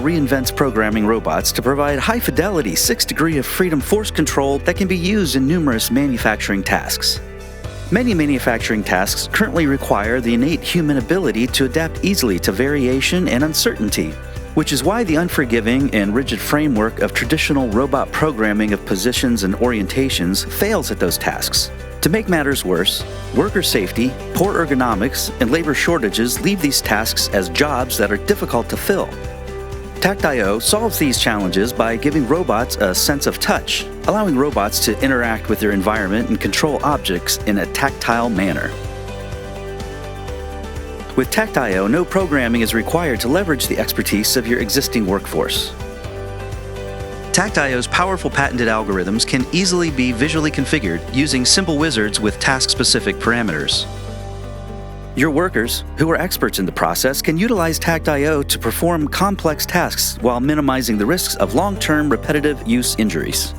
reinvents programming robots to provide high-fidelity 6-degree of freedom force control that can be used in numerous manufacturing tasks. Many manufacturing tasks currently require the innate human ability to adapt easily to variation and uncertainty, which is why the unforgiving and rigid framework of traditional robot programming of positions and orientations fails at those tasks. To make matters worse, worker safety, poor ergonomics, and labor shortages leave these tasks as jobs that are difficult to fill. tactIO solves these challenges by giving robots a sense of touch, allowing robots to interact with their environment and control objects in a tactile manner. With tactIO, no programming is required to leverage the expertise of your existing workforce. tactIO's powerful patented algorithms can easily be visually configured using simple wizards with task-specific parameters. Your workers, who are experts in the process, can utilize tactIO to perform complex tasks while minimizing the risks of long-term repetitive use injuries.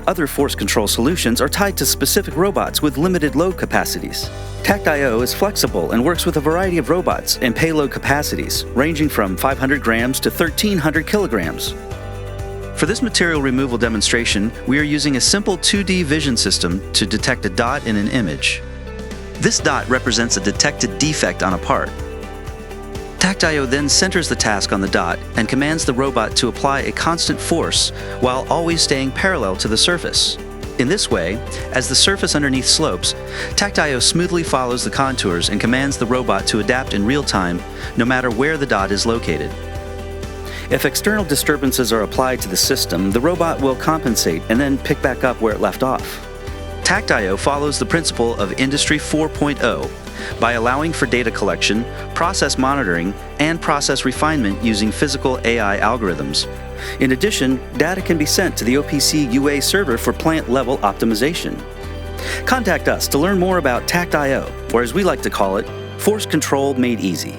Other force control solutions are tied to specific robots with limited load capacities. tactIO is flexible and works with a variety of robots and payload capacities, ranging from 500 grams to 1,300 kilograms. For this material removal demonstration, we are using a simple 2D vision system to detect a dot in an image. This dot represents a detected defect on a part. tactIO then centers the task on the dot and commands the robot to apply a constant force while always staying parallel to the surface. In this way, as the surface underneath slopes, tactIO smoothly follows the contours and commands the robot to adapt in real time, no matter where the dot is located. If external disturbances are applied to the system, the robot will compensate and then pick back up where it left off. tactIO follows the principle of Industry 4.0 by allowing for data collection, process monitoring, and process refinement using physical AI algorithms. In addition, data can be sent to the OPC UA server for plant-level optimization. Contact us to learn more about tactIO, or as we like to call it, force control made easy.